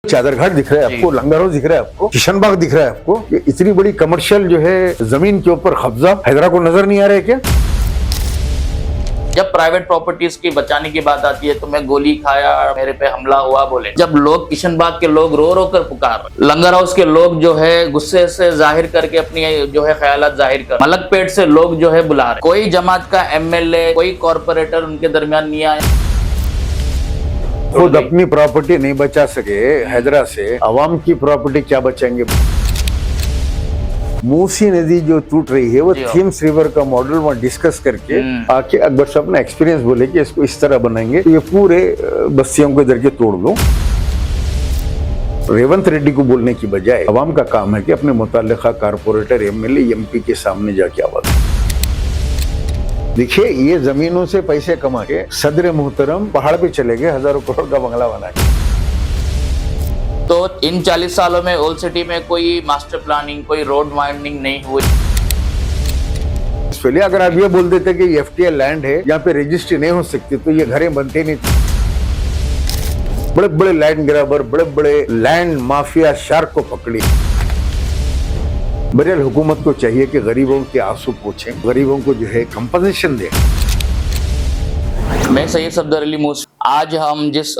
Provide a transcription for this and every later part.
चादर घाट दिख रहा है आपको, लंगर हाउस दिख रहा है आपको, किशनबाग दिख रहा है आपको। ये इतनी बड़ी कमर्शियल जो है जमीन के ऊपर कब्जा हैदरा को नजर नहीं आ रहा है क्या? जब प्राइवेट प्रॉपर्टीज की बचाने की बात आती है तो मैं गोली खाया, मेरे पे हमला हुआ बोले, जब लोग किशनबाग के लोग रो रो कर पुकार, लंगर हाउस के लोग जो है गुस्से से जाहिर करके अपनी जो है ख्यालात जाहिर कर, मलकपेट से लोग जो है बुला रहे, कोई जमात का एमएलए कोई कॉर्पोरेटर उनके दरमियान नहीं आया। खुद अपनी प्रॉपर्टी नहीं बचा सके हैदरा से, अवाम की प्रॉपर्टी क्या बचाएंगे? मूसी नदी जो टूट रही है वो थीम्स रिवर का मॉडल वहाँ डिस्कस करके आके अकबर साहब ने एक्सपीरियंस बोले कि इसको इस तरह बनाएंगे तो ये पूरे बस्तियों को इधर के तोड़ दो। रेवंत रेड्डी को बोलने की बजाय अवाम का काम है कि अपने मुताल्लिका कारपोरेटर एमएलए एमपी के सामने जाके आवाज। देखिए, ये जमीनों से पैसे कमा के सदर मुहतरम पहाड़ पे चले गए, हजारों करोड़ का बंगला बना के। तो इन 40 सालों में ओल्ड सिटी में कोई मास्टर प्लानिंग, कोई रोड वाइंडिंग नहीं हुई। इसलिए अगर आप ये बोल देते कि एफटीए लैंड है, यहाँ पे रजिस्ट्री नहीं हो सकती, तो ये घरें बनते नहीं। बड़े बड़े लैंड ग्रैबर, बड़े बड़े लैंड माफिया शार्क को पकड़ी। बहरहाल हुकूमत को चाहिए कि गरीबों के आंसू पोंछे, गरीबों को जो है कंपनसेशन दे। मैं सैयद सफदर अली मूसा, आज हम जिस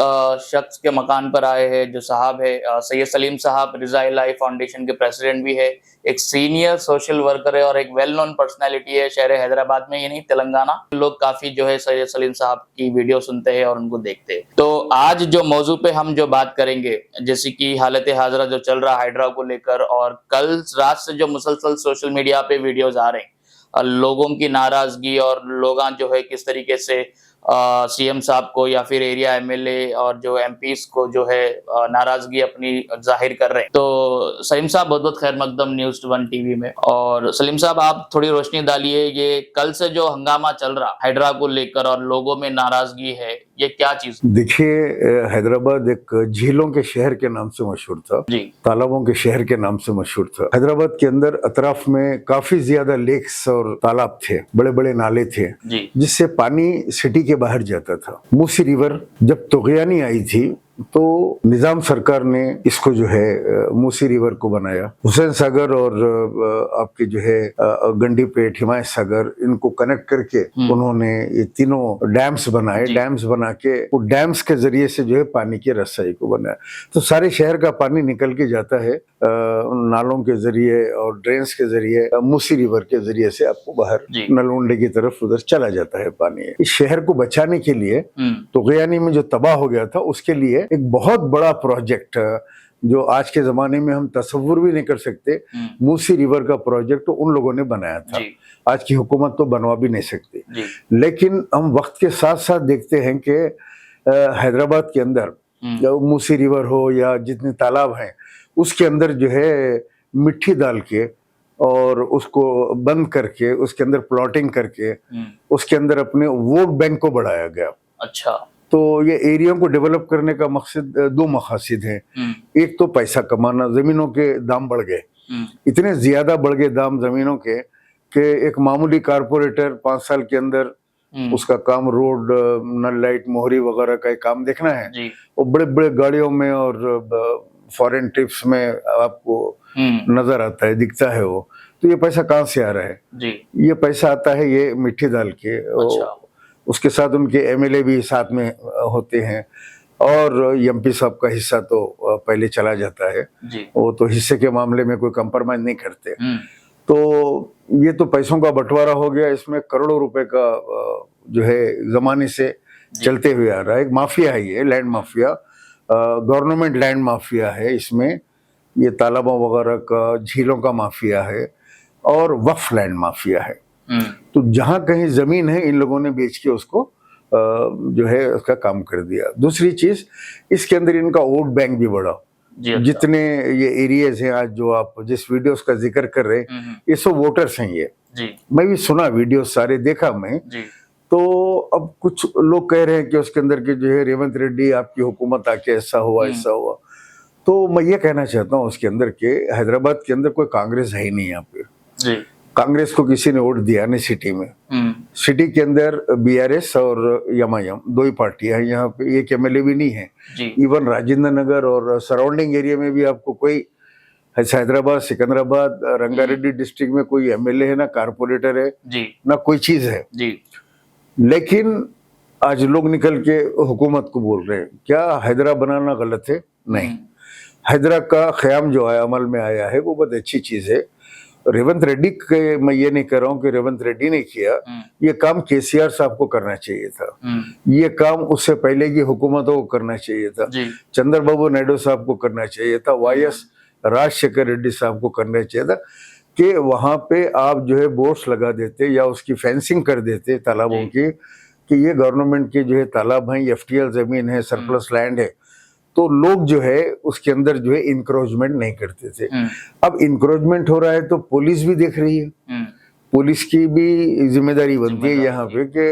शख्स के मकान पर आए हैं, जो साहब है सैयद सलीम साहब, रिजा इलाही फाउंडेशन के प्रेसिडेंट भी है, एक सीनियर सोशल वर्कर है और एक वेल नोन पर्सनैलिटी है शहर हैदराबाद में, ये नहीं तेलंगाना। लोग काफी जो है सैयद सलीम साहब की वीडियो सुनते हैं और उनको देखते हैं। तो आज जो मौजू पे हम जो बात करेंगे, जैसे कि हालत हाजरा जो चल रहा हैदरा को लेकर, और कल रात से जो मुसलसल सोशल मीडिया पे वीडियोज आ रहे हैं, लोगों की नाराजगी और लोग जो है किस तरीके से सीएम साहब को या फिर एरिया एमएलए और जो एमपीस को जो है नाराजगी अपनी जाहिर कर रहे हैं। तो सलीम साहब बहुत बहुत खैर मकदम न्यूज़ 1 टीवी में। और सलीम साहब, आप थोड़ी रोशनी डालिए, ये कल से जो हंगामा चल रहा हैदरा को लेकर और लोगों में नाराजगी है, ये क्या चीज? देखिए, हैदराबाद एक झीलों के शहर के नाम से मशहूर था जी, तालाबों के शहर के नाम से मशहूर था। हैदराबाद के अंदर अतराफ में काफी ज्यादा लेक्स और तालाब थे, बड़े बड़े नाले थे जिससे पानी सिटी के बाहर जाता था। मूसी रिवर जब तुगयानी आई थी तो निजाम सरकार ने इसको जो है मूसी रिवर को बनाया। हुसैन सागर और आपके जो है गंडीपेट, हिमायत सागर, इनको कनेक्ट करके उन्होंने ये तीनों डैम्स बनाए। डैम्स बना के वो डैम्स के जरिए से जो है पानी की रसाई को बनाया। तो सारे शहर का पानी निकल के जाता है नालों के जरिए और ड्रेन्स के जरिए, मूसी रिवर के जरिए से आपको बाहर नलवंडे की तरफ उधर चला जाता है पानी। इस शहर को बचाने के लिए तो गयानी में जो तबाह हो गया था, उसके लिए एक बहुत बड़ा प्रोजेक्ट जो आज के जमाने में हम तस्वुर भी नहीं कर सकते, मूसी रिवर का प्रोजेक्ट उन लोगों ने बनाया था। आज की हुकूमत तो बनवा भी नहीं सकती। लेकिन हम वक्त के साथ साथ देखते हैं कि हैदराबाद के अंदर मूसी रिवर हो या जितने तालाब हैं, उसके अंदर जो है मिट्टी डाल के और उसको बंद करके उसके अंदर प्लॉटिंग करके उसके अंदर अपने वोट बैंक को बढ़ाया गया। अच्छा, तो ये एरिया को डेवलप करने का मकसद, दो मकासद है। एक तो पैसा कमाना, जमीनों के दाम बढ़ गए, इतने ज्यादा बढ़ गए दाम जमीनों के कि एक मामूली कारपोरेटर 5 साल के अंदर उसका काम रोड, नल लाइट, मोहरी वगैरह का काम देखना है, वो बड़े बड़े गाड़ियों में और फॉरेन ट्रिप्स में आपको नजर आता है, दिखता है वो। तो ये पैसा कहाँ से आ रहा है? ये पैसा आता है ये मिट्टी डाल के। अच्छा। उसके साथ उनके एमएलए भी साथ में होते हैं और एमपी साहब का हिस्सा तो पहले चला जाता है, वो तो हिस्से के मामले में कोई कंप्रोमाइज नहीं करते। तो ये तो पैसों का बंटवारा हो गया, इसमें करोड़ों रुपए का जो है जमाने से चलते हुए आ रहा है। एक माफिया है ये, land mafia, government land mafia है। इसमें ये तालाबों वगैरह का, झीलों का माफिया है और वक्फ लैंड माफिया है। तो जहां कहीं जमीन है, इन लोगों ने बेच के उसको जो है उसका काम कर दिया। दूसरी चीज, इसके अंदर इनका वोट बैंक भी बढ़ा। जितने ये एरियाज हैं आज जो आप जिस वीडियोस का जिक्र कर रहे हैं, ये सब वोटर्स हैं ये। मैं भी सुना, वीडियो सारे देखा मैं। तो अब कुछ लोग कह रहे हैं कि उसके अंदर के जो है रेवंत रेड्डी आपकी हुकूमत आके ऐसा हुआ ऐसा हुआ। तो मैं ये कहना चाहता हूँ उसके अंदर के हैदराबाद के अंदर कोई कांग्रेस है ही नहीं यहाँ पे। कांग्रेस को किसी ने वोट दिया नहीं सिटी में। सिटी के अंदर बीआरएस और एमआईएम दो ही पार्टियां हैं, यहाँ पे एक एमएलए भी नहीं है। इवन राजेंद्र नगर और सराउंडिंग एरिया में भी आपको कोई, हैदराबाद, सिकंदराबाद, रंगारेड्डी डिस्ट्रिक्ट में कोई एमएलए है ना, कारपोरेटर है ना, कोई चीज है। लेकिन आज लोग निकल के हुकूमत को बोल रहे हैं क्या हैदरा बनाना गलत है? नहीं, हैदरा का ख्याम जो है अमल में आया है वो बहुत अच्छी चीज है। रेवंत रेड्डी के, मैं ये नहीं कर रहा हूँ कि रेवंत रेड्डी ने किया, ये काम केसीआर साहब को करना चाहिए था, ये काम उससे पहले की हुकूमतों को करना चाहिए था, चंद्रबाबू नायडू साहब को करना चाहिए था, वाईएस राजशेखर रेड्डी साहब को करना चाहिए था कि वहां पे आप जो है बोर्ड्स लगा देते या उसकी फेंसिंग कर देते तालाबों की कि ये गवर्नमेंट के जो है तालाब हैं, एफटीएल जमीन है, सरप्लस लैंड है, तो लोग जो है उसके अंदर जो है इंक्रोचमेंट नहीं करते थे। अब इंक्रोचमेंट हो रहा है तो पुलिस भी देख रही है, पुलिस की भी जिम्मेदारी बनती है यहाँ पे कि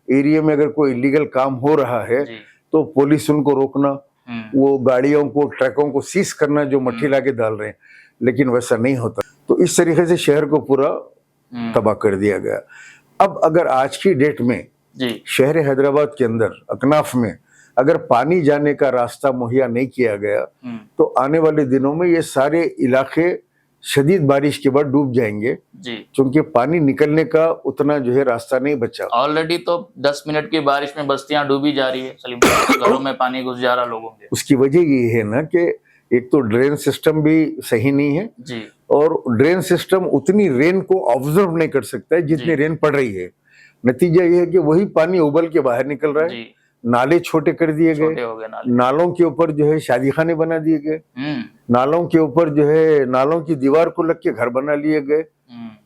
एरिया में अगर कोई इलीगल काम हो रहा है तो पुलिस उनको रोकना, वो गाड़ियों को, ट्रकों को सीज करना जो मट्टी लाके डाल रहे हैं, लेकिन वैसा नहीं होता। तो इस तरीके से शहर को पूरा तबाह कर दिया गया। अब अगर आज की डेट में शहर हैदराबाद के अंदर अकनाफ में अगर पानी जाने का रास्ता मुहैया नहीं किया गया तो आने वाले दिनों में ये सारे इलाके शदीद बारिश के बाद डूब जाएंगे, क्योंकि पानी निकलने का उतना जो है रास्ता नहीं बचा। ऑलरेडी तो 10 मिनट की बारिश में बस्तियां डूबी जा रही है सलीम, घरों में पानी घुस जा रहा लोगों के। उसकी वजह ये है ना कि एक तो ड्रेन सिस्टम भी सही नहीं है और ड्रेन सिस्टम उतनी रेन को ऑब्जर्व नहीं कर सकता है जितनी रेन पड़ रही है। नतीजा ये है कि वही पानी उबल के बाहर निकल रहा है, नाले छोटे कर दिए गए, नालों के ऊपर जो है शादी खाने बना दिए गए, नालों के ऊपर जो है नालों की दीवार को लग के घर बना लिए गए,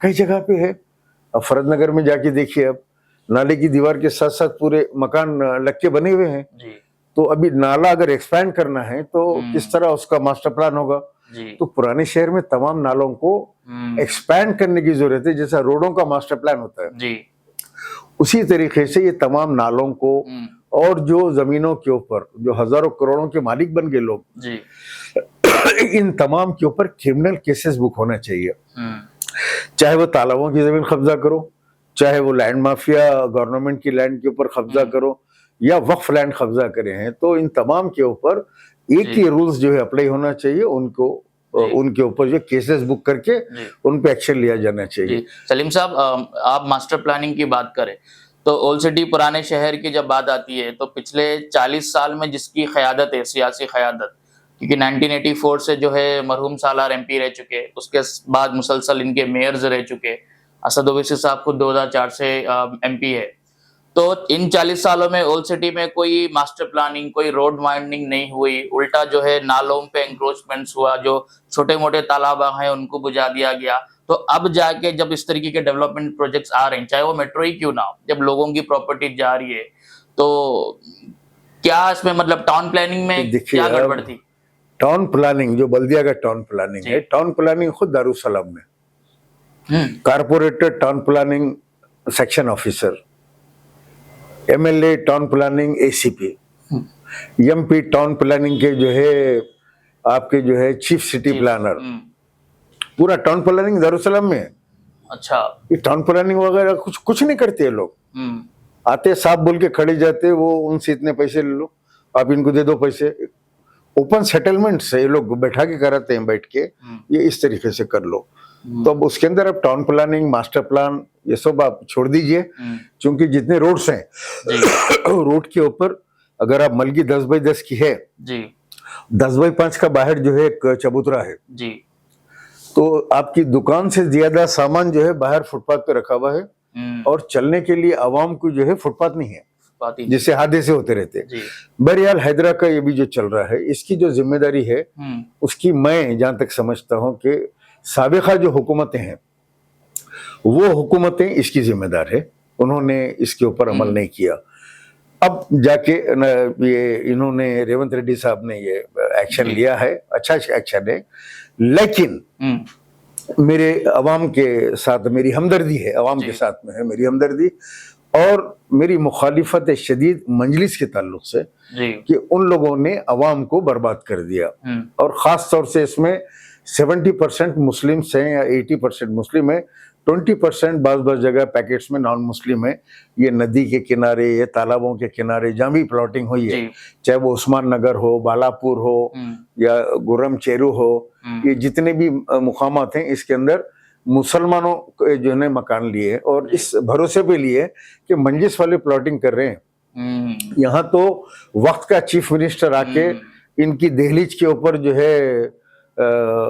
कई जगह पे है। अब फरदनगर में जाके देखिए, अब नाले की दीवार के साथ साथ पूरे मकान लग के बने हुए हैं। तो अभी नाला अगर एक्सपैंड करना है तो किस तरह उसका मास्टर प्लान होगा? तो पुराने शहर में तमाम नालों को एक्सपैंड करने की जरूरत है, जैसा रोडों का मास्टर प्लान होता है उसी तरीके से ये तमाम नालों को और जो जमीनों के ऊपर जो हजारों करोड़ों के मालिक बन गए लोग, इन तमाम के ऊपर क्रिमिनल केसेस बुक होना चाहिए। चाहे वो तालाबों की जमीन कब्जा करो, चाहे वो लैंड माफिया गवर्नमेंट की लैंड के ऊपर कब्जा करो या वक्फ लैंड कब्जा करे हैं, तो इन तमाम के ऊपर एक ही रूल्स जो है अप्लाई होना चाहिए, उनको उनके ऊपर जो केसेस बुक करके उन पे एक्शन लिया जाना चाहिए। सलीम साहब, आप मास्टर प्लानिंग की बात करें तो ओल्ड सिटी पुराने शहर की जब बात आती है तो पिछले 40 साल में जिसकी क़यादत है, सियासी क़यादत, क्योंकि 1984 से जो है मरहूम सालार एमपी रह चुके, उसके बाद मुसलसल इनके मेयर्स रह चुके, असद ओवैसी साहब खुद 2004 से एमपी है। तो इन 40 सालों में ओल्ड सिटी में कोई मास्टर प्लानिंग, कोई रोड वाइंडिंग नहीं हुई, उल्टा जो है नालों पे एंक्रोचमेंट्स हुआ, जो छोटे मोटे तालाब हैं उनको बुझा दिया गया। तो अब जाके जब इस तरीके के डेवलपमेंट प्रोजेक्ट्स आ रहे हैं, चाहे वो मेट्रो ही क्यों ना हो, जब लोगों की प्रॉपर्टी जा रही है, तो क्या इसमें मतलब टाउन प्लानिंग में क्या गड़बड़ थी? टाउन प्लानिंग जो बल्दिया का टाउन प्लानिंग है, टाउन प्लानिंग खुद दारुसलाम में corporator town planning section officer, MLA town planning ACP, MP town planning के जो है आपके जो है चीफ सिटी प्लानर, पूरा टाउन प्लानिंग दारुसलाम में। अच्छा, ये टाउन प्लानिंग वगैरह कुछ नहीं करते लोग, आते साफ बोल के खड़े जाते, वो उनसे इतने पैसे ले लो, आप इनको दे दो पैसे। ओपन सेटलमेंट से ये लोग बैठा के कराते हैं, बैठ के ये इस तरीके से कर लो। तो अब उसके अंदर अब टाउन प्लानिंग, मास्टर प्लान, ये सब आप छोड़ दीजिए, क्योंकि जितने रोड्स हैं रोड के ऊपर अगर आप मलगी 10x10 की है, 10x5 का बाहर जो है एक चबूतरा है, तो आपकी दुकान से ज्यादा सामान जो है बाहर फुटपाथ पे रखा हुआ है और चलने के लिए आवाम को जो है फुटपाथ नहीं है, जिससे हादसे होते रहते। बहरहाल हैदरा का ये भी जो चल रहा है, इसकी जो जिम्मेदारी है उसकी मैं जहां तक समझता हूं कि साबिका जो हुकूमतें हैं वो हुकूमतें इसकी जिम्मेदार है, उन्होंने इसके ऊपर अमल नहीं किया। अब जाके ये इन्होंने रेवंत रेड्डी साहब ने ये एक्शन लिया है, अच्छा एक्शन है, लेकिन मेरे अवाम के साथ मेरी हमदर्दी है, अवाम के साथ में है मेरी हमदर्दी और मेरी मुखालिफत शदीद मजलिस के ताल्लुक से कि उन लोगों ने अवाम को बर्बाद कर दिया और ख़ास तौर से इसमें 70% मुस्लिम्स हैं या 80% मुस्लिम है 20% बास जगह पैकेट्स में नॉन मुस्लिम है। ये नदी के किनारे, ये तालाबों के किनारे जहाँ भी प्लॉटिंग हुई है, जी। चाहे वो उस्मान नगर हो, बालापुर हो या गुर्रम चेरू हो, ये जितने भी मुकामात हैं, इसके अंदर मुसलमानों के जो ने मकान लिए और इस भरोसे पे लिए कि मंजिस वाले प्लॉटिंग कर रहे हैं। यहाँ तो वक्त का चीफ मिनिस्टर आके इनकी दहलीज के ऊपर जो है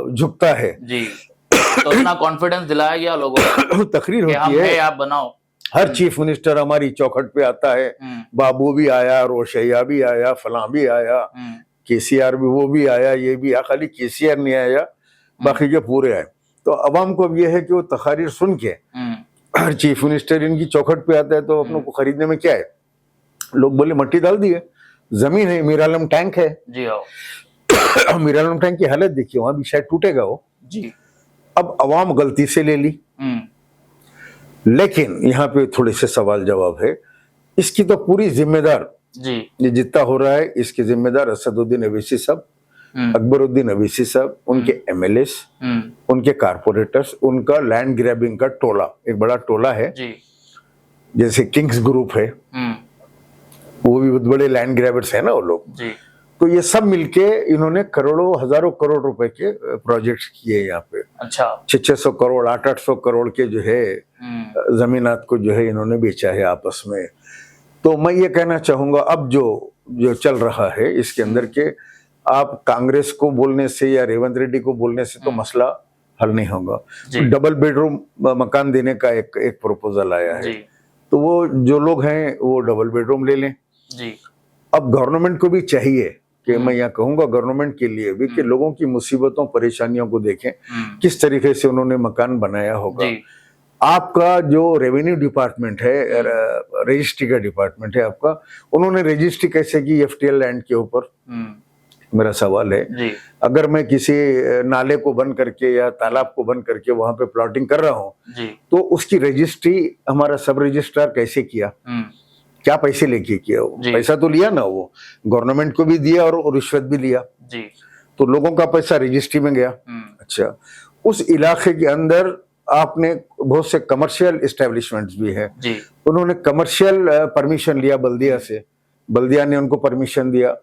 झुकता है जी। तो इतना कॉन्फिडेंस दिलाया गया लोगों को तकरीर कि होती हम है, आप बनाओ। हर चीफ मिनिस्टर हमारी चौखट पे आता है, बाबू भी आया, रोशैया भी आया, फलां भी आया, केसीआर भी, वो भी आया, ये भी आया, खाली केसीआर नहीं आया, बाकी के पूरे आए। तो अवाम को अब यह है कि वो तकारीर सुन के हर चीफ मिनिस्टर इनकी चौखट पे आता है, तो अपनों को खरीदने में क्या है। लोग बोले मट्टी डाल दिए, जमीन है, मीर आलम टैंक है जी। आओ मीर आलम टैंक की हालत देखिए, वहां भी शायद टूटेगा वो जी। अब अवाम गलती से ले ली, लेकिन यहाँ पे थोड़े से सवाल जवाब है। इसकी तो पूरी जिम्मेदार जी, ये जितना हो रहा है इसके जिम्मेदार असदुद्दीन अवैसी साहब, अकबरुद्दीन अवैसी साहब, उनके एमएलएस, उनके कारपोरेटर्स, उनका लैंड ग्रैबिंग का टोला, एक बड़ा टोला है जी। जैसे किंग्स ग्रुप है, वो भी बहुत बड़े लैंड ग्रैबर्स है ना वो लोग जी। तो ये सब मिलके इन्होंने करोड़ों हजारों करोड़ रुपए के प्रोजेक्ट्स किए यहाँ पे। अच्छा। 600 करोड़ 800 करोड़ के जो है जमीनात को जो है इन्होंने बेचा है आपस में। तो मैं ये कहना चाहूंगा अब जो चल रहा है इसके अंदर के आप कांग्रेस को बोलने से या रेवंत रेड्डी को बोलने से तो मसला हल नहीं होगा। डबल बेडरूम मकान देने का एक प्रपोजल आया है, तो वो जो लोग हैं वो डबल बेडरूम ले लें जी। अब गवर्नमेंट को भी चाहिए कि मैं यहाँ कहूंगा गवर्नमेंट के लिए भी कि लोगों की मुसीबतों परेशानियों को देखें, किस तरीके से उन्होंने मकान बनाया होगा। आपका जो रेवेन्यू डिपार्टमेंट है, रजिस्ट्री का डिपार्टमेंट है आपका, उन्होंने रजिस्ट्री कैसे की एफटीएल लैंड के ऊपर, मेरा सवाल है जी। अगर मैं किसी नाले को बंद करके या तालाब को बंद करके वहां पे प्लॉटिंग कर रहा हूँ तो उसकी रजिस्ट्री हमारा सब रजिस्ट्रार कैसे किया, क्या पैसे लेके किया, वो पैसा तो लिया ना, वो गवर्नमेंट को भी दिया और रिश्वत भी लिया जी। तो लोगों का पैसा रजिस्ट्री में गया। अच्छा, उस इलाके के अंदर आपने बहुत से कमर्शियल एस्टेब्लिशमेंट्स भी है, उन्होंने कमर्शियल परमिशन लिया बल्दिया से, बल्दिया ने उनको परमिशन दिया,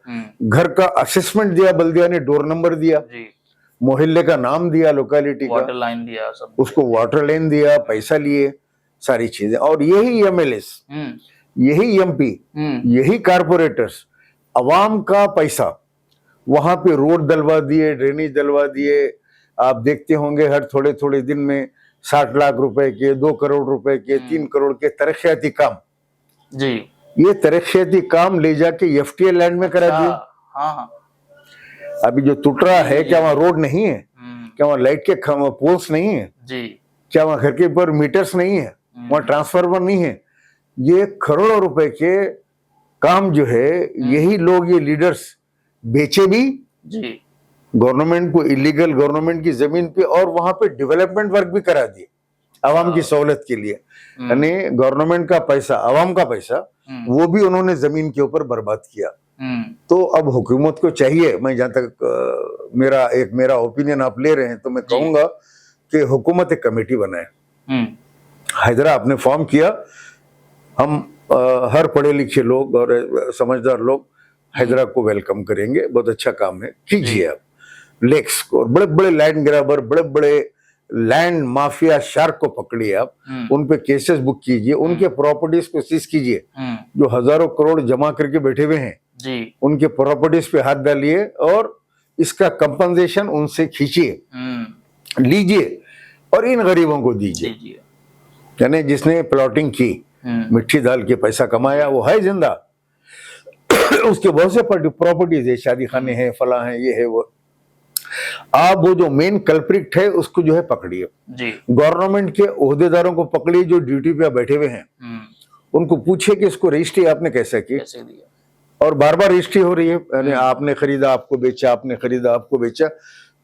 घर का असेसमेंट दिया बल्दिया ने, डोर नंबर दिया, मोहल्ले का नाम दिया, लोकेलिटी का, वाटर लाइन दिया, सब उसको वाटर लाइन दिया, पैसा लिए, सारी चीजें। और यही एमएलएस, यही एमपी, यही कारपोरेटर्स अवाम का पैसा वहां पे रोड डलवा दिए, ड्रेनेज डलवा दिए। आप देखते होंगे हर थोड़े थोड़े दिन में 60 लाख रुपए के, 2 करोड़ रुपए के, 3 करोड़ के तरक्याती काम जी। ये तरक्याती काम ले जाके एफटीएल लैंड में करा दिए। हाँ। अभी जो टूट रहा है, क्या वहां रोड नहीं है, क्या वहां लाइट के पोल्स नहीं है जी, क्या वहां घर के ऊपर मीटर्स नहीं है, वहां ट्रांसफार्मर नहीं है, ये करोड़ों रुपए के काम जो है यही लोग, ये लीडर्स बेचे भी जी गवर्नमेंट को, इलीगल गवर्नमेंट की जमीन पे, और वहां पे डेवलपमेंट वर्क भी करा दिए आवाम की सहूलत के लिए। यानी गवर्नमेंट का पैसा, आवाम का पैसा, वो भी उन्होंने जमीन के ऊपर बर्बाद किया। तो अब हुकूमत को चाहिए, मैं जहां तक मेरा ओपिनियन आप ले रहे हैं, तो मैं कहूंगा कि हुकूमत एक कमेटी बनाए। हैदरा आपने फॉर्म किया, हम हर पढ़े लिखे लोग और समझदार लोग हैदरा को वेलकम करेंगे, बहुत अच्छा काम है, कीजिए आप। लेक्स को, बड़े बड़े लैंड ग्रैबर, बड़े बड़े लैंड माफिया शार्क को पकड़िए आप, उन पे केसेस बुक कीजिए, उनके प्रॉपर्टीज को सीज कीजिए, जो हजारों करोड़ जमा करके बैठे हुए हैं जी, उनके प्रॉपर्टीज पे हाथ डालिए और इसका कंपनसेशन उनसे खींचिए, लीजिए और इन गरीबों को दीजिए। यानी जिसने प्लॉटिंग की, मिट्टी डाल के पैसा कमाया, वो है जिंदा, उसके बहुत से प्रॉपर्टीज है, शादी खाने हैं, फला है, ये है वो। आप वो जो मेन कल्प्रिट है उसको जो है पकड़िए, गवर्नमेंट के ओहदेदारों को पकड़िए जो ड्यूटी पे बैठे हुए हैं, उनको पूछिए कि इसको रजिस्ट्री आपने कैसे की, और बार बार रजिस्ट्री हो रही है, यानी आपने खरीदा आपको बेचा, आपने खरीदा आपको बेचा,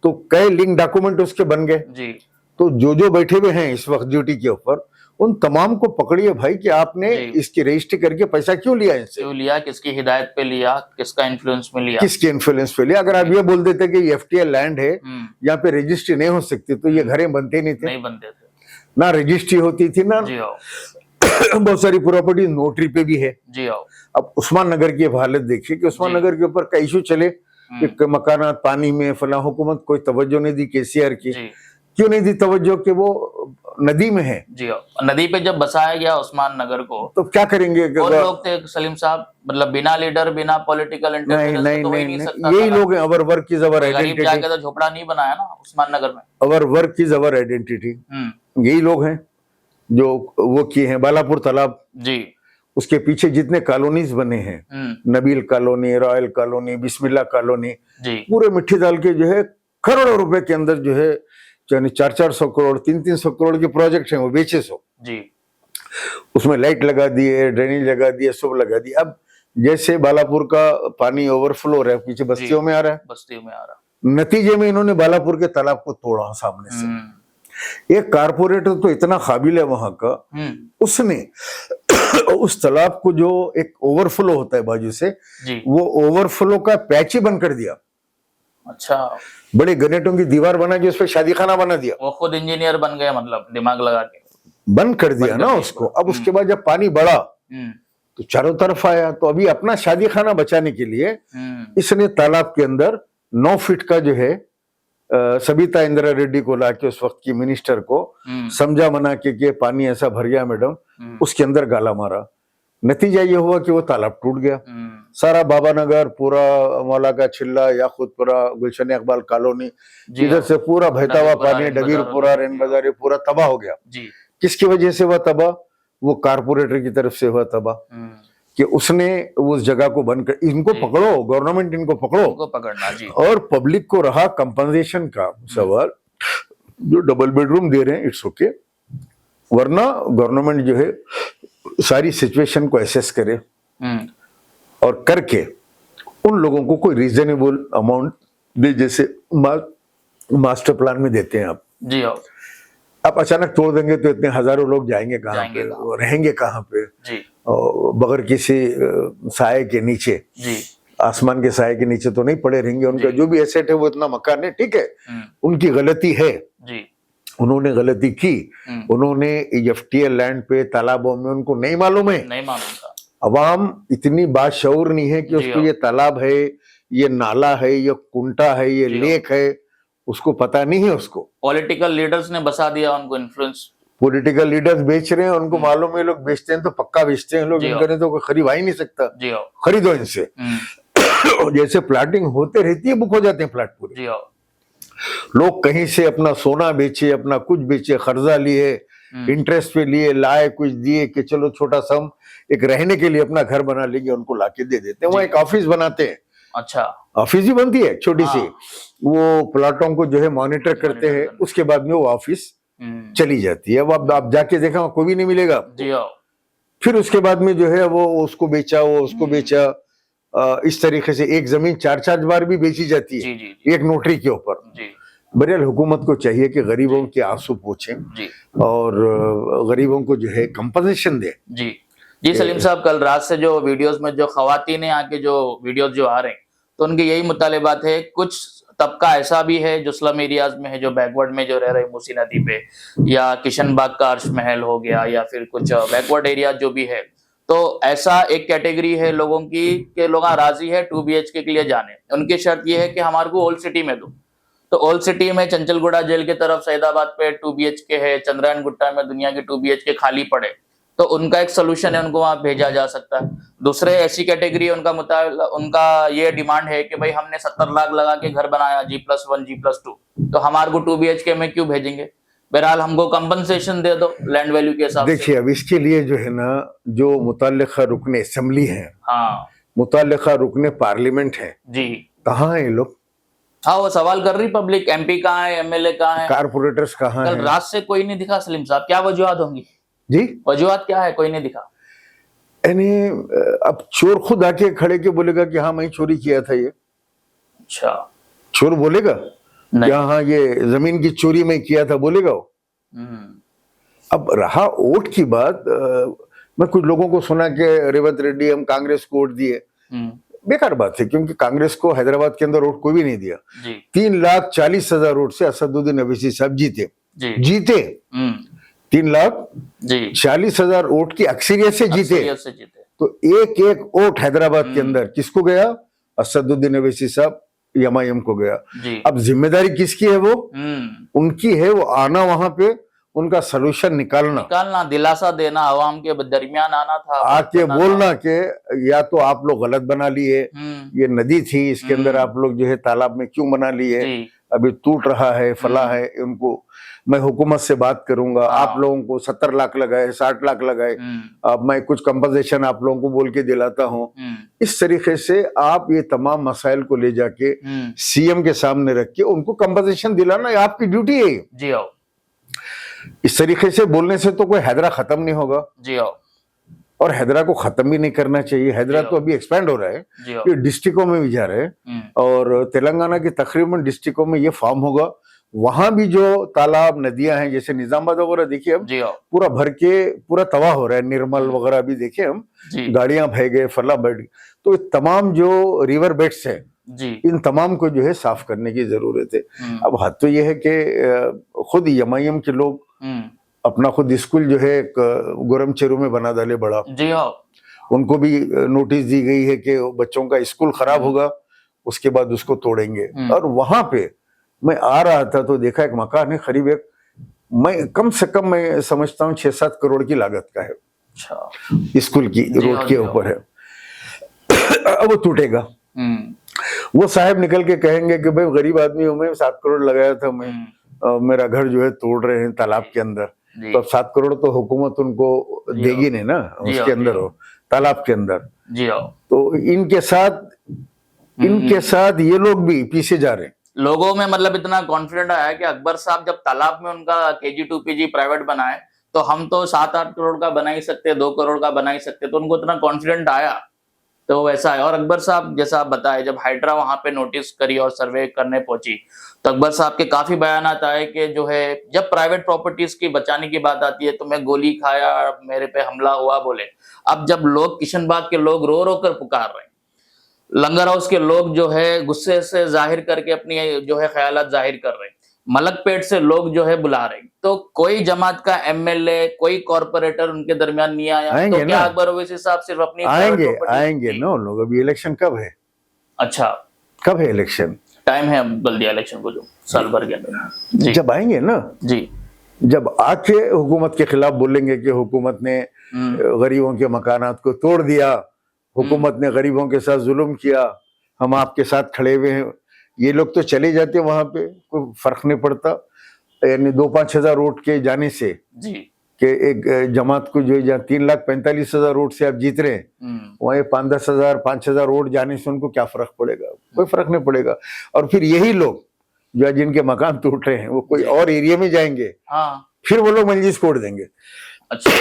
तो कई लिंक डॉक्यूमेंट उसके बन गए। तो जो बैठे हुए हैं इस वक्त ड्यूटी के ऊपर, उन तमाम को पकड़िए भाई कि आपने इसकी रजिस्ट्री करके पैसा क्यों लिया, इनसे क्यों लिया, किसकी हिदायत पे लिया, किसका इन्फ्लुएंस में लिया, किसके इन्फ्लुएंस पे लिया। अगर आप ये बोल देते कि एफटीएल लैंड है, यहाँ पे रजिस्ट्री नहीं हो सकती, तो ये घरें बनते नहीं थे, ना रजिस्ट्री होती थी ना जी हाँ बहुत सारी प्रॉपर्टी नोटरी पे भी है। जी हाँ अब उस्मान नगर की अब हालत देखिए कि उस्मान जी। नगर के ऊपर कई इशू चले कि मकानात पानी में फला, हुकूमत कोई तवज्जो नहीं दी केसीआर की। जी क्यों नहीं दी तवज्जो कि वो नदी में है, जी हाँ। नदी पे जब बसाया गया उस्मान नगर को, तो क्या करेंगे कि कौन लोग थे सलीम साहब? मतलब बिना लीडर, बिना पॉलिटिकल नहीं इंटरफेरेंस नहीं तो हो ही नहीं नहीं नहीं, सकता यही था। लोग हैं। अवर वर्क इज अवर कोई गरीब आइडेंटिटी, जाके तो झोपड़ा नहीं बनाया ना उस्मान नगर में। Our work is our identity. यही लोग हैं जो वो किए हैं। बालापुर तालाब, जी उसके पीछे जितने कॉलोनीज बने हैं, नबील कॉलोनी, रॉयल कॉलोनी, बिस्मिल्लाह कॉलोनी, जी पूरे मिट्टी डाल के जो है करोड़ों रुपए के अंदर जो है, यानी 400-400 करोड़, 300-300 करोड़ के प्रोजेक्ट हैं वो बेचे सो। जी उसमें लाइट लगा दिए, ड्रेनेज लगा दिए, सब लगा दिए। अब जैसे बालापुर का पानी ओवरफ्लो हो रहा है, पीछे बस्तियों में आ रहा है, बस्तियों में आ रहा। नतीजे में इन्होंने बालापुर के तालाब को तोड़ा सामने से। एक कारपोरेटर तो इतना काबिल है वहां का, उसने उस तालाब को जो एक ओवरफ्लो होता है बाजू से, जी वो ओवरफ्लो का पैच ही बंद कर दिया। अच्छा, बड़े गनेटों की दीवार बना के उस पर शादी खाना बना दिया, वो खुद इंजीनियर बन गए, मतलब दिमाग लगा के बंद कर दिया बंद कर ना दिया उसको। अब उसके बाद जब पानी बढ़ा तो चारों तरफ आया, तो अभी अपना शादी खाना बचाने के लिए इसने तालाब के अंदर 9 फीट का जो है सबिता इंदिरा रेड्डी को लाके, उस वक्त की मिनिस्टर को समझा मना के कि पानी ऐसा भर गया मैडम, उसके अंदर गाला मारा। नतीजा ये हुआ कि वो तालाब टूट गया। सारा बाबा नगर, पूरा मौला का चिल्ला, याकूतपुरा, गुलशन इकबाल कॉलोनी, इधर से पूरा बहता हुआ पानी डबीरपुरा, रैन बाजार, पूरा तबाह हो गया। जी किसकी वजह से हुआ तबाह? वो कारपोरेटर की तरफ से हुआ तबाह कि उसने उस जगह को बंद कर। इनको पकड़ो, गवर्नमेंट इनको पकड़ो, उनको पकड़ना जी। और पब्लिक को रहा कंपनसेशन का सवाल, जो डबल बेडरूम दे रहे हैं इट्स ओके, वरना गवर्नमेंट जो है सारी सिचुएशन को एसेस करे और करके उन लोगों को कोई रीजनेबल अमाउंट दे, जैसे मास्टर प्लान में देते हैं आप। जी हाँ आप अचानक तोड़ देंगे तो इतने हजारों लोग जाएंगे कहाँ पे, रहेंगे कहाँ पे? जी बगैर किसी साए के नीचे, जी आसमान के साए के नीचे तो नहीं पड़े रहेंगे। उनका जो भी एसेट है वो इतना मकान है, ठीक है, उनकी गलती है, जी उन्होंने गलती की, उन्होंने एफटीएल लैंड पे तालाबों में, उनको नहीं मालूम है, नहीं मालूम था। अवाम इतनी बाशऊर नहीं है कि उसको ये तालाब है, ये नाला है, ये कुंटा है, ये लेक है, उसको पता नहीं है। उसको पॉलिटिकल लीडर्स ने बसा दिया, उनको इन्फ्लुएंस। पॉलिटिकल लीडर्स बेच रहे हैं, उनको मालूम है लोग बेचते हैं तो पक्का बेचते हैं लोग, इनका नहीं तो कोई खरीद आ ही नहीं सकता। जी हाँ खरीदो इनसे। जैसे प्लाटिंग होते रहती है, बुक हो जाते हैं प्लाट पूरे। जी हाँ लोग कहीं से अपना सोना बेचे, अपना कुछ बेचे, कर्जा लिए, इंटरेस्ट पे लिए, लाए, कुछ दिए कि चलो छोटा सा हम एक रहने के लिए अपना घर बना लेंगे, उनको लाके दे देते हैं। वहाँ एक ऑफिस बनाते हैं, अच्छा ऑफिस ही बनती है छोटी सी, वो प्लाटों को जो है मॉनिटर करते हैं, उसके बाद में वो ऑफिस चली जाती है। अब आप जाके देखा कोई भी नहीं मिलेगा। जी हाँ फिर उसके बाद में जो है वो उसको बेचा, वो उसको बेचा, इस तरीके से एक जमीन 4-4 बार भी बेची जाती है जी जी एक नोटरी के ऊपर। जी बहरहाल हुकूमत को चाहिए कि गरीबों के आंसू पोंछे जी और गरीबों को जो है कंपनसेशन दे। जी जी सलीम साहब, कल रात से जो वीडियोस में जो खवातीनें आके जो वीडियोस जो आ रहे हैं, तो उनके यही मुतालिबात है। कुछ तबका ऐसा भी है जो स्लम एरियाज में है, जो बैकवर्ड में जो रह रहे मूसी नदी पे, या किशनबाग का अर्श महल हो गया, या फिर कुछ बैकवर्ड एरिया जो भी है, तो ऐसा एक कैटेगरी है लोगों की कि लोग राजी है 2 BHK के लिए जाने। उनकी शर्त ये है कि हमारे को ओल्ड सिटी में दो। तो ओल्ड सिटी में चंचलगुड़ा जेल की तरफ सैदाबाद पे 2 BHK है, चंद्रायन गुट्टा में दुनिया के 2 BHK खाली पड़े, तो उनका एक सोल्यूशन है, उनको वहां भेजा जा सकता है। दूसरे ऐसी कैटेगरी उनका ये डिमांड है कि भाई हमने 70 लाख लगा के घर बनाया G+1 G+2, तो हमारे को 2 BHK में क्यों भेजेंगे? बहरहाल हमको कंपनसेशन दे दो लैंड वैल्यू के हिसाब से। देखिए, अब इसके लिए जो है ना, जो मुतल्लिका रुकने असेंबली है, हाँ मुतल्लिका रुकने पार्लियामेंट है, जी, कहाँ है ये लोग? हाँ वो सवाल कर रही पब्लिक, MP कहाँ है, MLA कहाँ है, कारपोरेटर्स कहाँ कल है? रात से कोई नहीं दिखा सलीम साहब। क्या वजूहत होंगी जी, वजूहत क्या है? कोई नहीं दिखा। यानी अब चोर खुद आके खड़े के बोलेगा कि हाँ मैं चोरी किया था, ये अच्छा चोर बोलेगा नहीं। कि हाँ ये जमीन की चोरी मैं किया था, बोलेगा वो? अब रहा वोट की बात, मैं कुछ लोगों को सुना कि रेवंत रेड्डी हम कांग्रेस को वोट दिए। बेकार बात है, क्योंकि कांग्रेस को हैदराबाद के अंदर वोट कोई भी नहीं दिया। जी 3,40,000 वोट से असदुद्दीन अवैसी साहब जीते। जी जीते 3,40,000 वोट की अक्सरियत से जीते। अक्सरियत से जीते। तो एक एक वोट हैदराबाद के अंदर किसको गया? असदुद्दीन ओवैसी साहब एमआईएम को गया। जी। अब जिम्मेदारी किसकी है? वो उनकी है। वो आना वहां पे, उनका सोल्यूशन निकालना, दिलासा देना, आवाम के दरमियान आना था, आके बोलना कि या तो आप लोग गलत बना लिए, ये नदी थी इसके अंदर आप लोग जो है तालाब में क्यों बना लिए, अभी टूट रहा है, फला है, उनको मैं हुकूमत से बात करूंगा, आप लोगों को 70 लाख लगाए, 60 लाख लगाए, अब मैं कुछ कंपनसेशन आप लोगों को बोल के दिलाता हूं। इस तरीके से आप ये तमाम मसाइल को ले जाके सीएम के सामने रख के उनको कंपनसेशन दिलाना, ये आपकी ड्यूटी है। जी आओ। इस तरीके से बोलने से तो कोई हैदरा खत्म नहीं होगा। जी आओ। और हैदरा को खत्म भी नहीं करना चाहिए। हैदरा तो अभी एक्सपैंड हो रहा है, ये डिस्ट्रिक्टों में भी जा रहे हैं, और तेलंगाना की तकरीबन डिस्ट्रिक्टों में ये फॉर्म होगा। वहां भी जो तालाब नदियां हैं, जैसे निजामाबाद वगैरह देखिए हम, पूरा भर के पूरा तबाह हो रहा है। निर्मल वगैरह भी देखिए हम, गाड़ियां बह गए, फला बढ़ गई। तो तमाम जो रिवर बेड्स है, इन तमाम को जो है साफ करने की जरूरत है। अब हद तो ये है कि खुद एमआईएम के लोग अपना खुद स्कूल जो है गोरम चेरू में बना डाले बड़ा। जी हाँ। उनको भी नोटिस दी गई है कि बच्चों का स्कूल खराब होगा, उसके बाद उसको तोड़ेंगे। और वहां पे मैं आ रहा था तो देखा एक मकान है, करीब एक, मैं कम से कम मैं समझता हूँ 6-7 करोड़ की लागत का है। अच्छा। स्कूल की रोड के ऊपर है। अब वो टूटेगा। वो साहब निकल के कहेंगे कि भाई गरीब आदमी हूं मैं, 7 करोड़ लगाया था मैं, मेरा घर जो है तोड़ रहे हैं तालाब के अंदर। तो अब 7 करोड़ तो हुकूमत उनको देगी नहीं ना, उसके अंदर हो, तालाब के अंदर। जी हाँ। तो इनके साथ ये लोग भी पीछे जा रहे हैं। लोगों में मतलब इतना कॉन्फिडेंट आया कि अकबर साहब जब तालाब में उनका KG2PG प्राइवेट बनाए, तो हम तो 7-8 करोड़ का बना ही सकते, 2 करोड़ का बना ही सकते, तो उनको इतना कॉन्फिडेंट आया। तो वैसा है। और अकबर साहब जैसा आप बताए, जब हाइड्रा वहां पे नोटिस करी और सर्वे करने पहुंची, तो अकबर साहब के काफी बयानात आए कि जो है जब प्राइवेट प्रॉपर्टीज की बचाने की बात आती है तो मैं गोली खाया, मेरे पे हमला हुआ बोले। अब जब लोग, किशनबाग के लोग रो रो कर पुकार रहे हैं, लंगर हाउस के लोग जो है गुस्से से जाहिर करके अपनी जो है ख्यालात जाहिर कर रहे हैं, मलकपेट से लोग जो है बुला रहे हैं, तो कोई जमात का एमएलए, कोई कॉर्पोरेटर उनके दरमियान नहीं आया। तो क्या अकबर ओवैसी साहब सिर्फ अपनी आएंगे नो लोग? अभी इलेक्शन कब है? अच्छा, कब है इलेक्शन? टाइम है अब बल्दिया इलेक्शन को, जो साल भर के अंदर। जब आएंगे ना जी, जब आके हुकूमत के खिलाफ बोलेंगे कि हुकूमत ने गरीबों के मकानात को तोड़ दिया, हुकूमत ने गरीबों के साथ जुल्म किया, हम आपके साथ खड़े हुए हैं, ये लोग तो चले जाते वहां पे, कोई फर्क नहीं पड़ता। यानी 2-5 हजार वोट के जाने से जी, कि एक जमात को जो है जहाँ 3,45,000 वोट से आप जीत रहे हैं, वहाँ 5-10 हजार 5 हजार वोट जाने से उनको क्या फर्क पड़ेगा? कोई फर्क नहीं पड़ेगा। और फिर यही लोग जो जिनके मकान टूट रहे हैं, वो कोई और एरिया में जाएंगे, फिर वो लोग मजलिस तोड़ देंगे। अच्छा।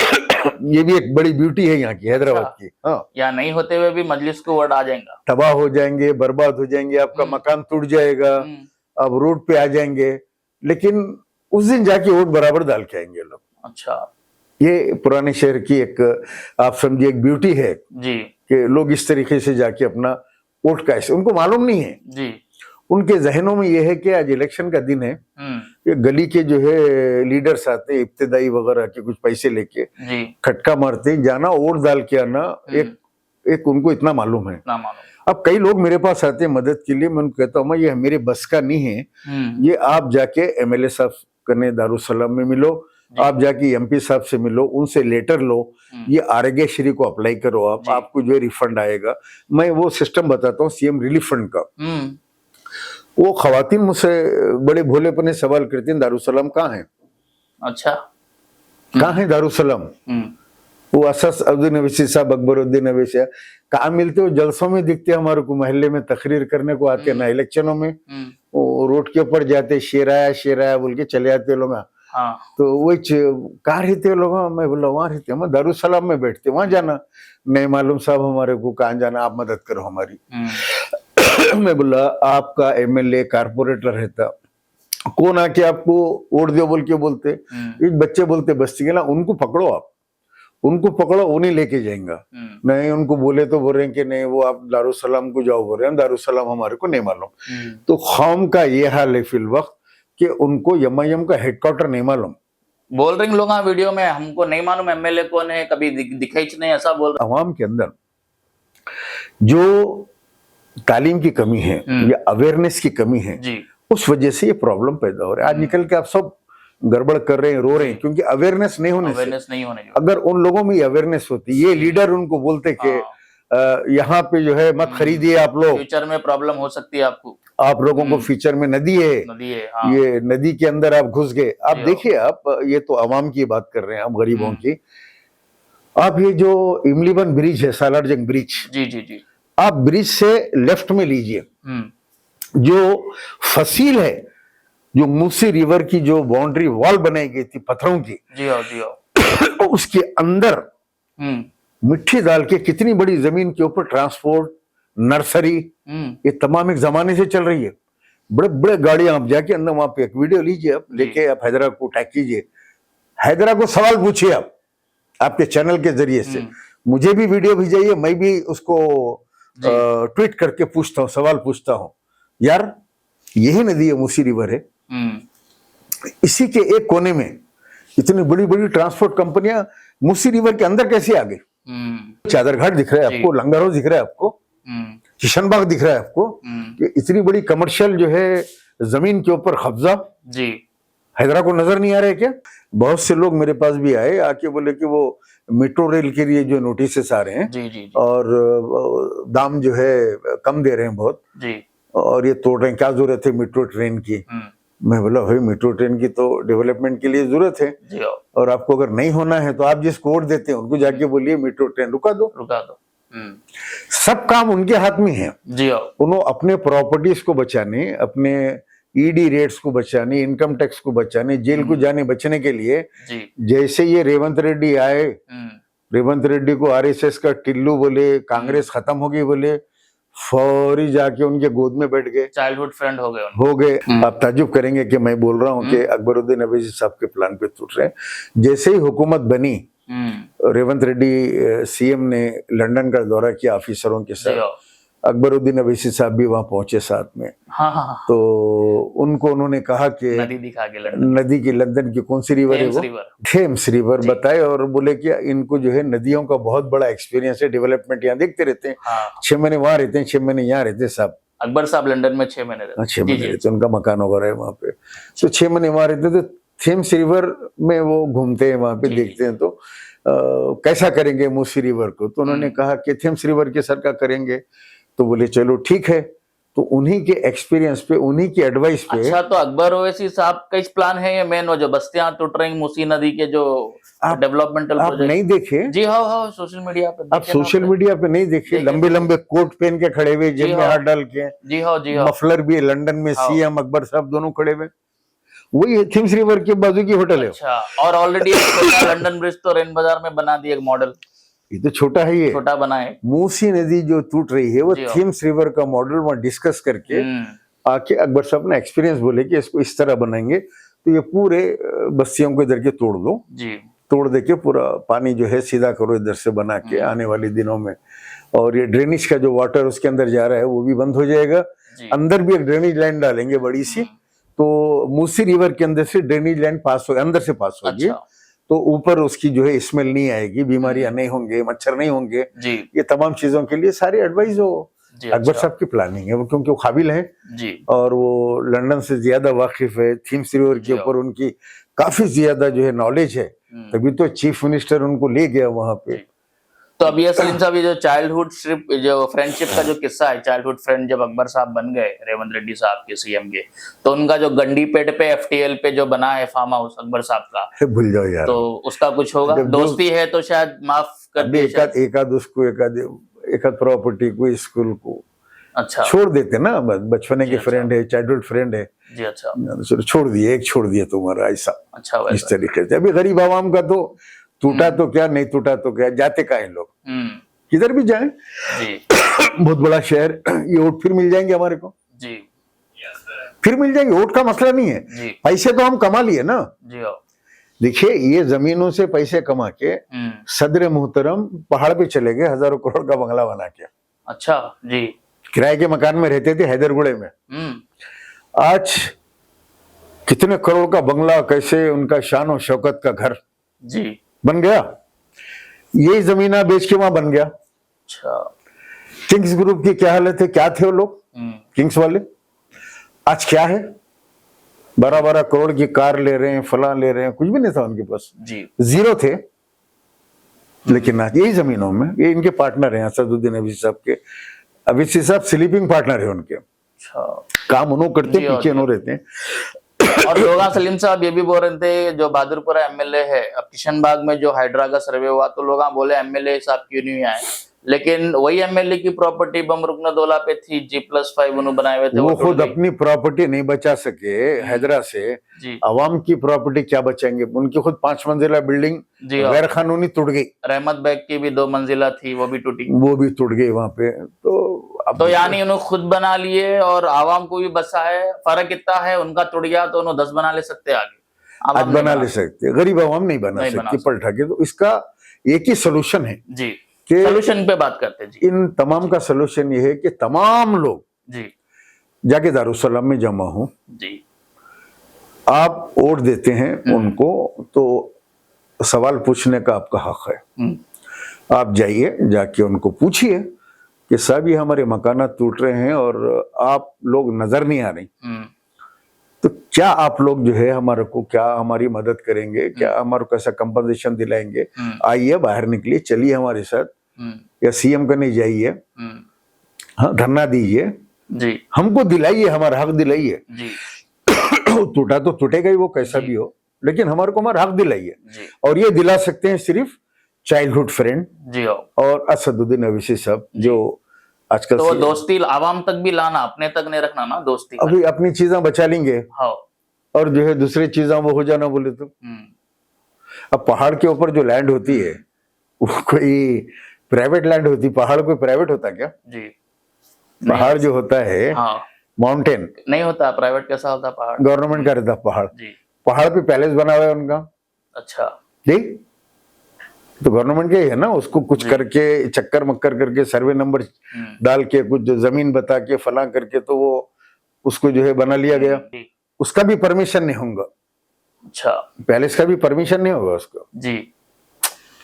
ये भी एक बड़ी ब्यूटी है यहाँ की, हैदराबाद की। हाँ, या नहीं होते हुए भी मजलिस को वोट आ जाएगा, तबाह हो जाएंगे, बर्बाद हो जाएंगे, आपका मकान टूट जाएगा, अब रोड पे आ जाएंगे, लेकिन उस दिन जाके वोट बराबर डाल के आएंगे लोग। अच्छा, ये पुराने शहर की एक, आप समझिए, एक ब्यूटी है जी, कि लोग इस तरीके से जाके अपना वोट का, उनको मालूम नहीं है जी, उनके जहनों में ये है कि आज इलेक्शन का दिन है, ये गली के जो है लीडर्स आते हैं इब्तिदाई वगैरह के, कुछ पैसे लेके खटका मारते हैं, जाना वोट डाल के आना, एक उनको इतना मालूम है। अब कई लोग मेरे पास आते हैं मदद के लिए, मैं उनको कहता हूँ ये मेरे बस का नहीं है, ये आप जाके MLA साहब करने दारुसलाम में मिलो, आप जाके MP साहब से मिलो, उनसे लेटर लो, ये आरोग्यश्री को अप्लाई करो, आपको जो है रिफंड आएगा। मैं वो सिस्टम बताता हूँ CM रिलीफ फंड का। वो खवातीन मुझसे बड़े भोलेपने सवाल करती हैं, दारुसलाम कहाँ है? अच्छा, कहाँ है दारुसलाम? वो असदुद्दीन ओवैसी साहब, अकबरुद्दीन ओवैसी कहाँ मिलते हो? जलसों में दिखते हमारे को, महल्ले में तकरीर करने को आते ना, इलेक्शनों में वो रोड के ऊपर जाते, शेर आया बोल के चले आते लोग। हाँ। तो वो कहाँ रहते लोग? मैं बोला वहां रहते, हम दारुसलाम में बैठते, वहां जाना नहीं मालूम साहब हमारे को, कहाँ जाना, आप मदद करो हमारी। मैं बोला आपका MLA कारपोरेटर रहता, कौन आके आपको वोट दो बोल के बोलते, एक बच्चे बोलते बस्ती के ना, उनको पकड़ो, आप उनको पकड़ो, उन्हें लेके जाएंगे। नहीं, उनको बोले तो बोल रहे हैं कि नहीं, वो आप दारुसलाम को जाओ बोल रहे हैं, दारुसलाम हमारे को नहीं मालूम। तो कौम का ये हाल है फिल वक्त कि उनको MIM का हेडक्वार्टर नहीं मालूम, बोल रहे हैं लोग हाँ वीडियो में, हमको नहीं मालूम एमएलए कौन है, कभी दिखे ही नहीं, ऐसा बोल रहे अवाम के अंदर जो तालीम की कमी है या अवेयरनेस की कमी है, हैं। जी उस वजह से ये प्रॉब्लम पैदा हो रहा है। आज निकल के आप सब गड़बड़ कर रहे हैं, रो रहे हैं, क्योंकि अवेयरनेस नहीं होने से। अवेयरनेस नहीं होने की अगर उन लोगों में अवेयरनेस होती, ये लीडर उनको बोलते कि यहाँ पे जो है मत खरीदिए आप लोग, फ्यूचर में प्रॉब्लम हो सकती है आपको, आप लोगों को फ्यूचर में नदी है, हाँ। ये नदी के अंदर आप घुस गए। आप देखिए, आप ये तो अवाम की बात कर रहे हैं, आप गरीबों की। आप ये जो इमलीबन ब्रिज है, सालारजंग ब्रिज, जी जी जी, आप ब्रिज से लेफ्ट में लीजिए, जो फसील है, जो मूसी रिवर की जो बाउंड्री वॉल बनाई गई थी पत्थरों की, जी हाँ उसके अंदर मिट्टी डाल के कितनी बड़ी जमीन के ऊपर ट्रांसपोर्ट, नर्सरी, ये तमाम एक जमाने से चल रही है। बड़े बड़े गाड़ियां, आप जाके अंदर वहां पे एक वीडियो लीजिए, आप लेके आप हैदरा को टैग कीजिए, हैदरा को सवाल पूछिए आप आपके चैनल के जरिए से, मुझे भी वीडियो भेजिए, मैं भी उसको ट्वीट करके पूछता हूँ, सवाल पूछता हूँ, यार यही नदी है, मूसी रिवर है, इसी के एक कोने में इतनी बड़ी बड़ी ट्रांसपोर्ट कंपनियां मूसी रिवर के अंदर कैसे आ गई? चादरघाट दिख रहा है आपको, लंगरहो दिख रहा है आपको, किशनबाग दिख रहा है आपको, कि इतनी बड़ी कमर्शियल जो है जमीन के ऊपर कब्जा जी, हैदरा को नजर नहीं आ रहा है क्या? बहुत से लोग मेरे पास भी आए, आके बोले कि वो मेट्रो रेल के लिए जो नोटिस आ रहे हैं, जी, और दाम जो है कम दे रहे हैं बहुत जी, और ये तोड़ रहे हैं, क्या जरूरत है मेट्रो ट्रेन की? मैं बोला भाई मेट्रो ट्रेन की तो डेवलपमेंट के लिए जरूरत है, और आपको अगर नहीं होना है तो आप जिसको वोट देते हैं उनको जाके बोलिए मेट्रो ट्रेन रुका दो। सब काम उनके हाथ में है जी। उन्होंने अपने प्रॉपर्टीज को बचाने, अपने ईडी रेट्स को बचाने, इनकम टैक्स को बचाने, जेल को जाने बचने के लिए जैसे ये रेवंत रेड्डी आए, रेवंत रेड्डी को आरएसएस का टिल्लू बोले, कांग्रेस खत्म हो गई बोले, फौरी जाके उनके गोद में बैठ गए, चाइल्डहुड फ्रेंड हो गए। आप ताजुब करेंगे कि मैं बोल रहा हूँ कि अकबरुद्दीन अवैसी साहब के प्लान पे टूट रहे हैं। जैसे ही हुकूमत बनी, रेवंत रेड्डी सीएम ने लंदन का दौरा किया ऑफिसरों के साथ, अकबरुद्दीन अवैसी साहब भी वहां पहुंचे साथ में। हाँ। तो उनको उन्होंने कहा कि नदी दिखा के नदी की, लंदन की कौन सी रिवर है वो? थेम्स रिवर बताए, और बोले कि इनको जो है नदियों का बहुत बड़ा एक्सपीरियंस है, डेवलपमेंट यहाँ देखते रहते हैं। 6 महीने वहां रहते हैं, 6 महीने यहाँ रहते हैं साहब। अकबर साहब लंदन में 6 महीने रहते, 6 महीने रहते, उनका मकान वगैरह है वहां पे, तो 6 महीने वहां रहते। तो थेम्स रिवर में वो घूमते हैं, वहां पे देखते हैं, तो कैसा करेंगे मूसी रिवर को? तो उन्होंने कहा कि थेम्स रिवर के सर का करेंगे। तो बोले चलो ठीक है। तो उन्हीं के एक्सपीरियंस पे, उन्हीं की एडवाइस पे। अच्छा, तो अकबर ओवैसी साहब का इस प्लान है ये मेन, वो जो बस्तियां टूट रही मूसी नदी के जो डेवलपमेंटल प्रोजेक्ट, आप नहीं देखे? जी हाँ, सोशल मीडिया पे। आप सोशल मीडिया पे नहीं देखे? लंबे लंबे कोट पहन के खड़े हुए, जेब में हाथ डाल के। जी हाँ, मफलर भी है, लंदन में सीएम अकबर साहब दोनों खड़े हुए, वही थेम्स रिवर के बाजू की होटल है। अच्छा, और ऑलरेडी लंदन ब्रिज तो रेन बाजार में बना दिया एक मॉडल, ये तो छोटा है, ये छोटा बना है। मूसी नदी जो टूट रही है वो थेम्स रिवर का मॉडल वहां डिस्कस करके आके अकबर साहब ने एक्सपीरियंस बोले कि इसको इस तरह बनाएंगे, तो ये पूरे बस्तियों को इधर के तोड़ दो जी, तोड़ दे के पूरा पानी जो है सीधा करो इधर से बना के आने वाले दिनों में। और ये ड्रेनेज का जो वाटर उसके अंदर जा रहा है वो भी बंद हो जाएगा। अंदर भी एक ड्रेनेज लाइन डालेंगे बड़ी सी, तो मूसी रिवर के अंदर से ड्रेनेज लाइन पास हो, अंदर से पास होगी। तो ऊपर उसकी जो है स्मेल नहीं आएगी, बीमारियां नहीं होंगे, मच्छर नहीं होंगे जी। ये तमाम चीजों के लिए सारी एडवाइस हो अकबर साहब की प्लानिंग है वो, क्योंकि वो काबिल है जी, और वो लंदन से ज्यादा वाकिफ है, थेम्स रिवर के ऊपर उनकी काफी ज्यादा जो है नॉलेज है, तभी तो चीफ मिनिस्टर उनको ले गया वहां पे। तो अभी सलीम साहब, ये जो चाइल्डहुड ट्रिप, जो फ्रेंडशिप का जो किस्सा है, चाइल्डहुड फ्रेंड जब अकबर साहब बन गए रेवंत रेड्डी साहब के सीएम के, तो उनका जो गंडीपेट पे एफटीएल पे जो बना है फार्म हाउस अकबर साहब का, भूल जाओ यार, तो उसका कुछ होगा? दोस्ती है तो शायद माफ कर दे, एकाद उसको एकाद प्रॉपर्टी को, स्कूल को अच्छा छोड़ देते ना, बचपने के फ्रेंड है, चाइल्डहुड फ्रेंड है जी। अच्छा, छोड़ दिए, एक छोड़ दिया तुम्हारा, ऐसा अच्छा इस तरीके से। अभी गरीब आवाम का तो टूटा तो क्या, नहीं टूटा तो क्या, जाते का है लोग, किधर भी जाएं जी। बहुत बड़ा शहर, ये वोट फिर मिल जाएंगे हमारे को जी, फिर मिल जाएंगे, वोट का मसला नहीं है जी। पैसे तो हम कमा लिए ना जी। देखिए, ये जमीनों से पैसे कमा के सदर मुहतरम पहाड़ पे चले गए, हजारों करोड़ का बंगला बना के। अच्छा जी, किराए के मकान में रहते थे हैदरगुड़े में। आज कितने करोड़ का बंगला, कैसे उनका शान और शौकत का घर जी। बन गया, यही जमीना बेच के वहां बन गया। अच्छा। किंग्स ग्रुप की क्या हालत है, क्या थे वो लोग किंग्स वाले, आज क्या है, 12-12 करोड़ की कार ले रहे हैं, फलां ले रहे हैं, कुछ भी नहीं था उनके पास, जी। जीरो थे। लेकिन आज यही जमीनों में ये इनके पार्टनर हैं असदुद्दीन अवीसी साहब के। अवीसी साहब स्लीपिंग पार्टनर है उनके, अच्छा। काम उन्होंने करते जी, हैं, पीछे और उन्होंने रहते हैं। और लोगा सलीम साहब ये भी बोल रहे थे, जो बहादुरपुरा एमएलए है, अब किशनबाग में जो हाइड्रा का सर्वे हुआ तो लोग बोले एमएलए साहब क्यों नहीं आए, लेकिन वही एमएलए की प्रॉपर्टी बमरुकनदौला पे थी, G+5 उन्होंने बनाए हुए थे, वो टूट खुद गई। अपनी प्रॉपर्टी नहीं बचा सके हैदरा से, जी। अवाम की प्रॉपर्टी क्या बचाएंगे, उनकी खुद 5 मंजिला बिल्डिंग जी हाँ। गैर कानूनी टूट गई, रहमत बैग की भी 2 मंजिला थी, वो भी टूटी। वो भी टूट गई वहां पे। तो अब तो यानी उन्होंने खुद बना लिए और आवाम को भी बसाए, फर्क इतना है उनका टूट गया तो उन्होंने 10 बना ले सकते आगे, आज आवाम नहीं बना ले सकते, गरीब अवाम नहीं बना नहीं बना सकती पलटा के। तो इसका एक ही सोल्यूशन है जी। कि सोल्यूशन पे बात करते हैं जी। इन तमाम का सोल्यूशन ये है कि तमाम लोग जी। जाके दारुसलाम में जमा हो, जी। आप वोट देते हैं उनको तो सवाल पूछने का आपका हक है। आप जाइए, जाके उनको पूछिए कि साहब ये हमारे मकानात टूट रहे हैं और आप लोग नजर नहीं आ रही, तो क्या आप लोग जो है हमारे को क्या हमारी मदद करेंगे, क्या हमारे को ऐसा कंपनसेशन दिलाएंगे, आइए बाहर निकलिए, चलिए हमारे साथ, या सीएम करने जाइए, हाँ धरना दीजिए, जी। हमको दिलाइए, हमारा हक दिलाइए। जी। टूटा तो टूटेगा ही वो, कैसा भी हो, लेकिन हमारे को हमारा हक दिलाइए। जी। और ये दिला सकते हैं सिर्फ चाइल्डहुड फ्रेंड जी हो। और असदुद्दीन अवीसी साहब, जो आजकल तो वो दोस्ती आवाम तक भी लाना, अपने तक नहीं रखना ना दोस्ती। अभी अपनी चीजें बचा लेंगे हाँ। और जो है दूसरी चीजें वो हो जाना बोले तो। अब पहाड़ के ऊपर जो लैंड होती है वो कोई प्राइवेट लैंड होती, पहाड़ कोई प्राइवेट होता क्या? जी। पहाड़ जो होता है, हाँ, माउंटेन नहीं होता, प्राइवेट कैसा होता पहाड़? गवर्नमेंट का रहता पहाड़। जी। पहाड़ पे पैलेस बना हुआ है उनका, अच्छा। जी, तो गवर्नमेंट का ही है ना, उसको कुछ करके चक्कर मक्कर करके सर्वे नंबर डाल के कुछ जो जमीन बता के फला करके तो वो उसको जो है बना लिया गया, उसका भी परमिशन नहीं होगा। अच्छा। पैलेस का भी परमिशन नहीं होगा उसको। जी।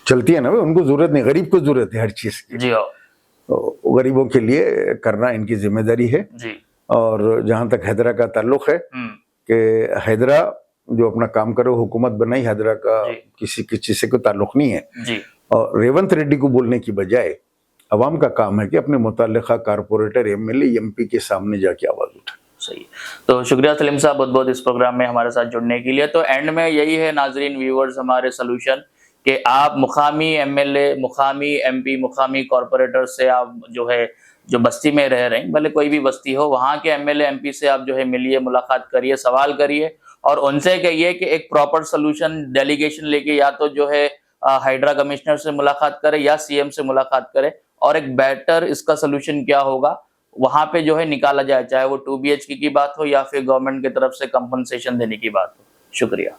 चलती है ना भाई, उनको जरूरत नहीं, गरीब को जरूरत है हर चीज की। जी हाँ। तो गरीबों के लिए करना इनकी जिम्मेदारी है। जी। और जहां तक हैदरा का ताल्लुक है कि हैदरा जो अपना काम करे, हुकूमत बनाई, हैदरा का किसी से कोई ताल्लुक नहीं है। जी। और रेवंत रेड्डी को बोलने की बजाय अवाम का काम है कि अपने मुताल्लिका कारपोरेटर, एमएलए, एमपी के सामने जाके आवाज उठाए। सही। तो शुक्रिया सलीम साहब बहुत बहुत इस प्रोग्राम में हमारे साथ जुड़ने के लिए। तो एंड में यही है नाजरीन, व्यूअर्स, हमारे सोल्यूशन कि आप मुकामी एमएलए, मुकामी एमपी, मुकामी कॉरपोरेटर से आप जो है, जो बस्ती में रह रहे हैं, भले कोई भी बस्ती हो, वहाँ के एमएलए एमपी से आप जो है मिलिए, मुलाकात करिए, सवाल करिए और उनसे कहिए कि एक प्रॉपर सोल्यूशन डेलीगेशन लेके या तो जो है हाइड्रा कमिश्नर से मुलाकात करे या सीएम से मुलाकात करे और एक बेटर इसका सोल्यूशन क्या होगा वहां पे जो है निकाला जाए, चाहे वो 2 BHK की बात हो या फिर गवर्नमेंट की तरफ से कंपनसेशन देने की बात हो। शुक्रिया।